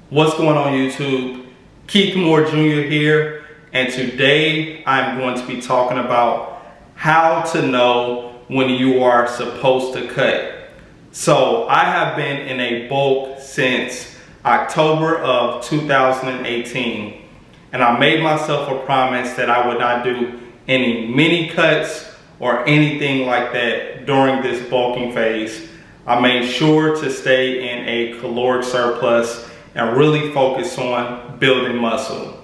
What's going on YouTube? Keith Moore Jr. here, and today I'm going to be talking about how to know when you are supposed to cut. So I have been in a bulk since October of 2018, and I made myself a promise that I would not do any mini cuts or anything like that during this bulking phase. I made sure to stay in a caloric surplus and really focus on building muscle.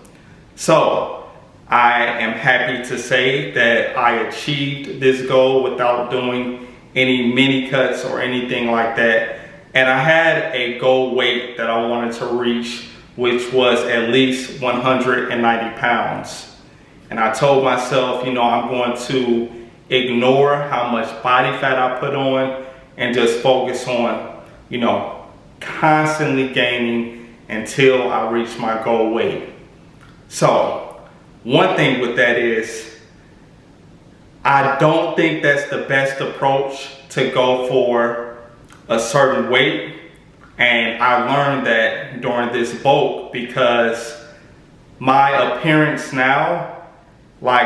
So I am happy to say that I achieved this goal without doing any mini cuts or anything like that. And I had a goal weight that I wanted to reach, which was at least 190 pounds. And I told myself, I'm going to ignore how much body fat I put on and just focus on, constantly gaining until I reach my goal weight. So one thing with that is, I don't think that's the best approach to go for a certain weight. And I learned that during this bulk because my appearance now, my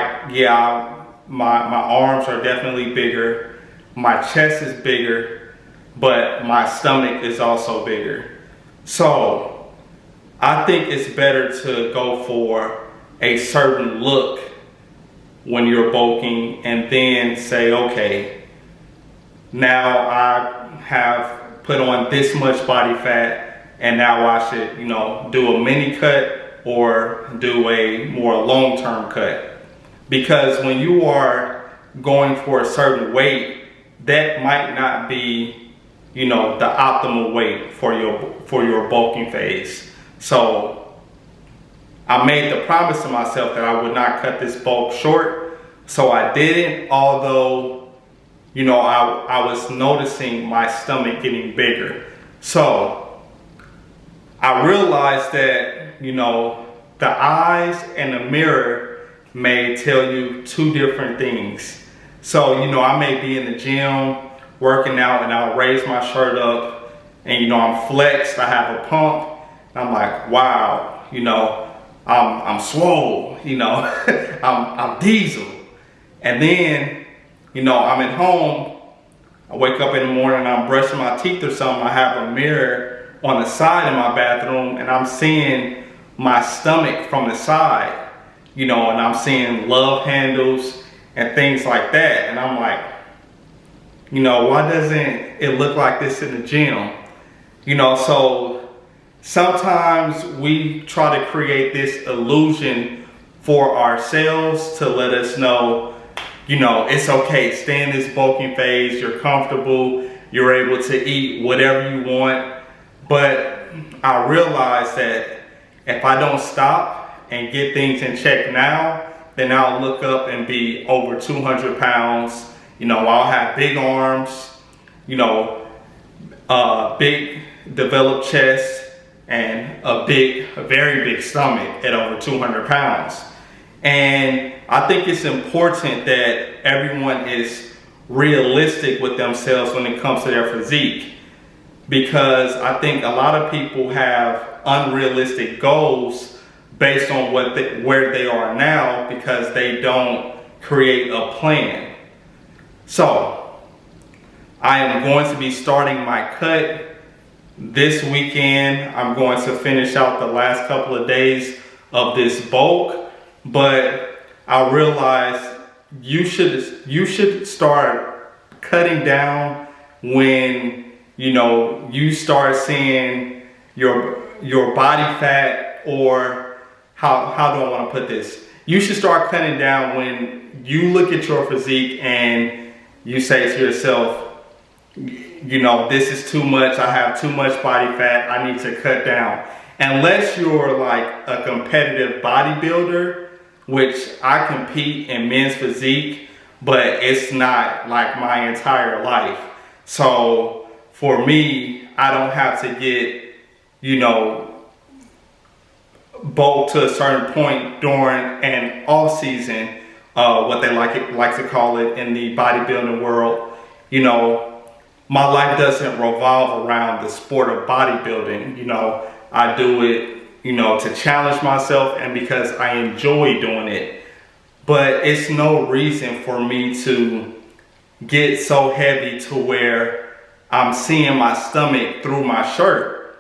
arms are definitely bigger, my chest is bigger, but my stomach is also bigger. So I think it's better to go for a certain look when you're bulking and then say, okay, now I have put on this much body fat and now I should, do a mini cut or do a more long-term cut. Because when you are going for a certain weight, that might not be, the optimal weight for your bulking phase. So I made the promise to myself that I would not cut this bulk short. So I didn't, although, I was noticing my stomach getting bigger. So I realized that, the eyes and the mirror may tell you two different things. So, I may be in the gym working out and I'll raise my shirt up and, I'm flexed, I have a pump. I'm like, wow, I'm swole, I'm diesel. And then, I'm at home, I wake up in the morning, I'm brushing my teeth or something, I have a mirror on the side of my bathroom and I'm seeing my stomach from the side, and I'm seeing love handles and things like that. And I'm like, why doesn't it look like this in the gym? So sometimes we try to create this illusion for ourselves to let us know, it's okay, stay in this bulking phase, you're comfortable, you're able to eat whatever you want. But I realize that if I don't stop and get things in check now, then I'll look up and be over 200 pounds. I'll have big arms, big developed chest, and a very big stomach at over 200 pounds. And I think it's important that everyone is realistic with themselves when it comes to their physique, because I think a lot of people have unrealistic goals based on where they are now because they don't create a plan. So I am going to be starting my cut this weekend. I'm going to finish out the last couple of days of this bulk, but I realized you should start cutting down when you start seeing your body fat, or how do I want to put this? You should start cutting down when you look at your physique and you say to yourself, this is too much, I have too much body fat, I need to cut down. Unless you're like a competitive bodybuilder, which I compete in men's physique, but it's not like my entire life. So for me, I don't have to get, bulk to a certain point during an off season, what they like to call it in the bodybuilding world. my life doesn't revolve around the sport of bodybuilding. You know, I do it, you know, to challenge myself and because I enjoy doing it. But it's no reason for me to get so heavy to where I'm seeing my stomach through my shirt.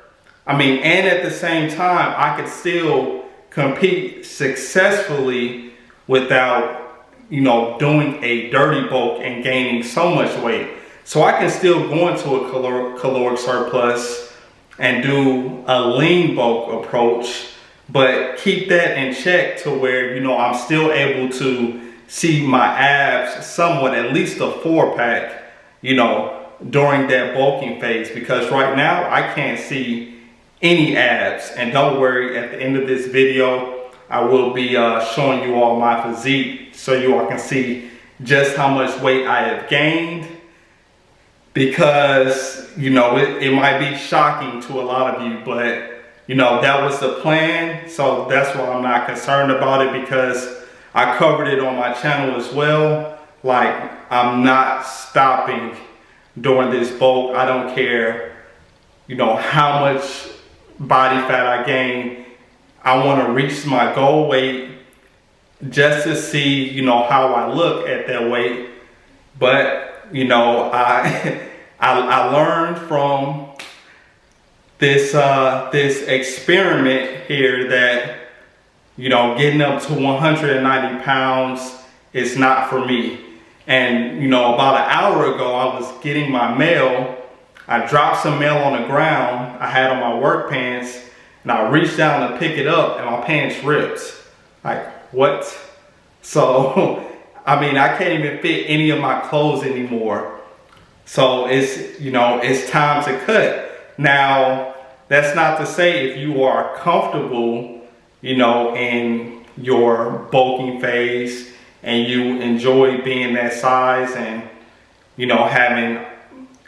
I mean, and at the same time, I could still compete successfully without, you know, doing a dirty bulk and gaining so much weight. So I can still go into a caloric surplus and do a lean bulk approach, but keep that in check to where, you know, I'm still able to see my abs somewhat, at least a 4-pack, you know, during that bulking phase. Because right now I can't see any abs. And don't worry, at the end of this video, I will be showing you all my physique so you all can see just how much weight I have gained. Because, you know, it might be shocking to a lot of you, but, you know, that was the plan. So that's why I'm not concerned about it, because I covered it on my channel as well. Like, I'm not stopping during this bulk. I don't care, you know, how much body fat I gain. I want to reach my goal weight just to see, you know, how I look at that weight. But, you know, I learned from this experiment here that, you know, getting up to 190 pounds is not for me. And, you know, about an hour ago, I was getting my mail. I dropped some mail on the ground I had on my work pants, and I reached down to pick it up and my pants ripped. Like, what? So, I mean, I can't even fit any of my clothes anymore. So it's, you know, it's time to cut. Now, that's not to say if you are comfortable, you know, in your bulking phase and you enjoy being that size and, you know, having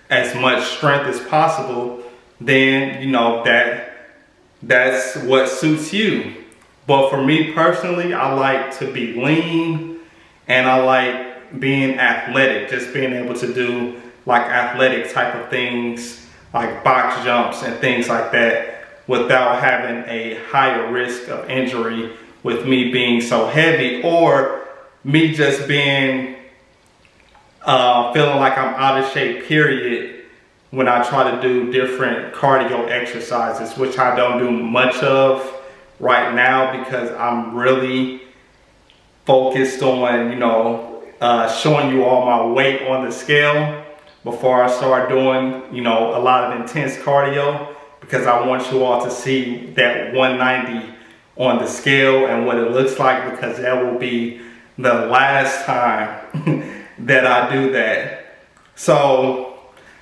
as much strength as possible, then, you know, that's what suits you. But for me personally, I like to be lean and I like being athletic, just being able to do like athletic type of things, like box jumps and things like that, without having a higher risk of injury with me being so heavy, or me just being feeling like I'm out of shape, period, when I try to do different cardio exercises, which I don't do much of right now because I'm really focused on, you know, showing you all my weight on the scale before I start doing, you know, a lot of intense cardio, because I want you all to see that 190 on the scale and what it looks like, because that will be the last time that I do that. So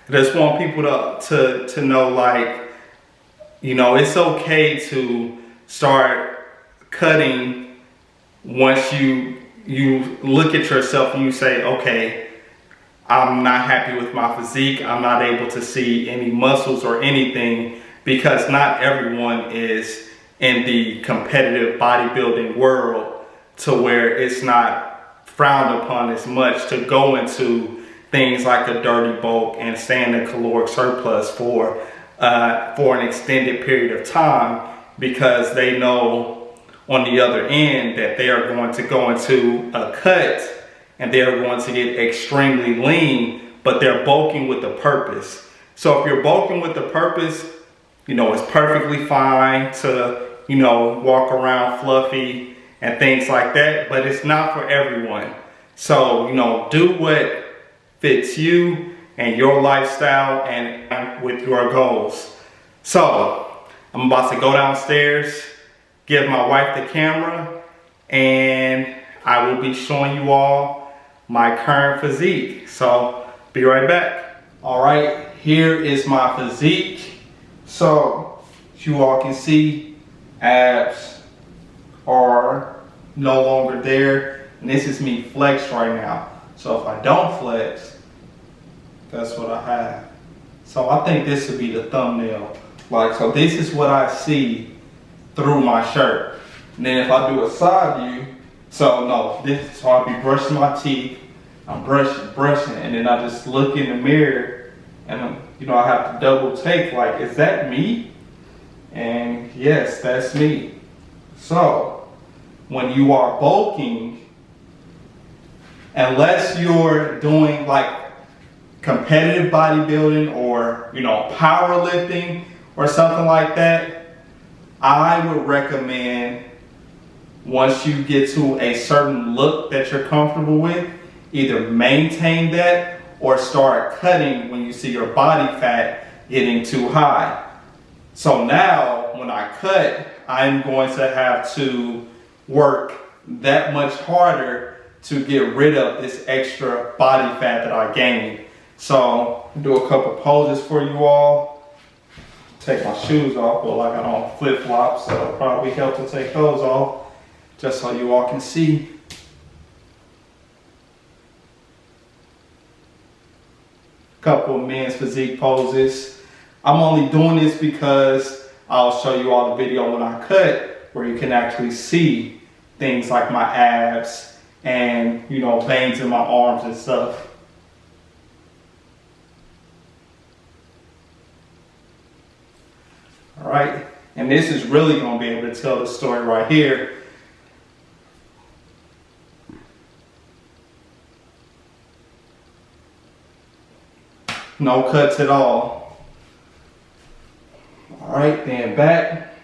I just want people to know, like, you know, it's okay to start cutting once you look at yourself and you say, okay, I'm not happy with my physique. I'm not able to see any muscles or anything, because not everyone is in the competitive bodybuilding world to where it's not frowned upon as much to go into things like a dirty bulk and stay in a caloric surplus for an extended period of time, because they know on the other end that they are going to go into a cut and they're going to get extremely lean, but they're bulking with a purpose. So if you're bulking with a purpose, you know, it's perfectly fine to, you know, walk around fluffy and things like that, but it's not for everyone. So, you know, do what fits you and your lifestyle and with your goals. So I'm about to go downstairs, give my wife the camera, and I will be showing you all my current physique. So be right back. All right, here is my physique. So you all can see, abs are no longer there, and this is me flexed right now. So if I don't flex, that's what I have. So I think this would be the thumbnail. Like, so this is what I see through my shirt. And then if I do a side view, so I'll be brushing my teeth, I'm brushing, and then I just look in the mirror And you know, I have to double take, like, is that me? And yes, that's me. So when you are bulking, unless you're doing like competitive bodybuilding or, you know, powerlifting or something like that, I would recommend, once you get to a certain look that you're comfortable with, either maintain that or start cutting when you see your body fat getting too high. So now when I cut, I'm going to have to work that much harder to get rid of this extra body fat that I gained. So I'll do a couple poses for you all. Take my shoes off, but I got on flip flops, so it'll probably help to take those off just so you all can see. Couple of men's physique poses. I'm only doing this because I'll show you all the video when I cut, where you can actually see things like my abs and, you know, veins in my arms and stuff. All right, and this is really gonna be able to tell the story right here. No cuts at all. All right, then back.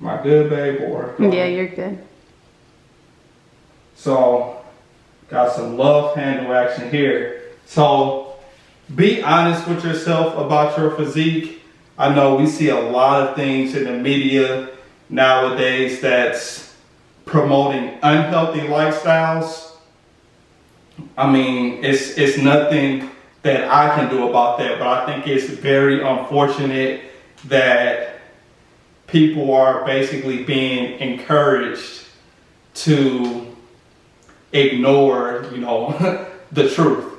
Am I good, babe? Or yeah, you're good. So, got some love handle action here. So, be honest with yourself about your physique. I know we see a lot of things in the media nowadays that's promoting unhealthy lifestyles. I mean, it's nothing that I can do about that, but I think it's very unfortunate that people are basically being encouraged to ignore, you know, the truth.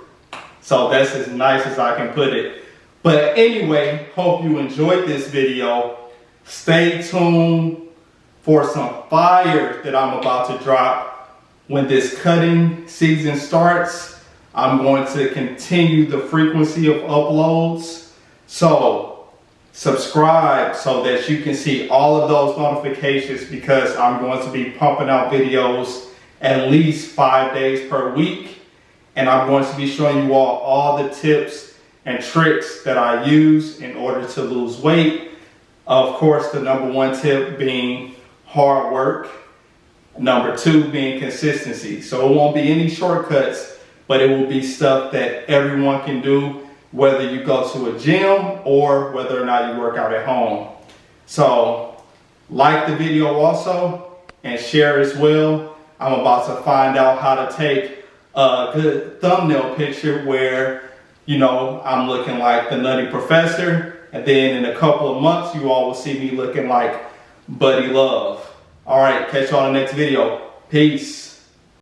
So that's as nice as I can put it. But anyway, hope you enjoyed this video. Stay tuned for some fire that I'm about to drop. When this cutting season starts, I'm going to continue the frequency of uploads. So subscribe so that you can see all of those notifications, because I'm going to be pumping out videos at least 5 days per week. And I'm going to be showing you all the tips and tricks that I use in order to lose weight. Of course, the number one tip being hard work. Number two being consistency. So it won't be any shortcuts, but it will be stuff that everyone can do, whether you go to a gym or whether or not you work out at home. So like the video also and share as well. I'm about to find out how to take a good thumbnail picture where, you know, I'm looking like the Nutty Professor, and then in a couple of months you all will see me looking like Buddy Love. All right, catch you on the next video. Peace.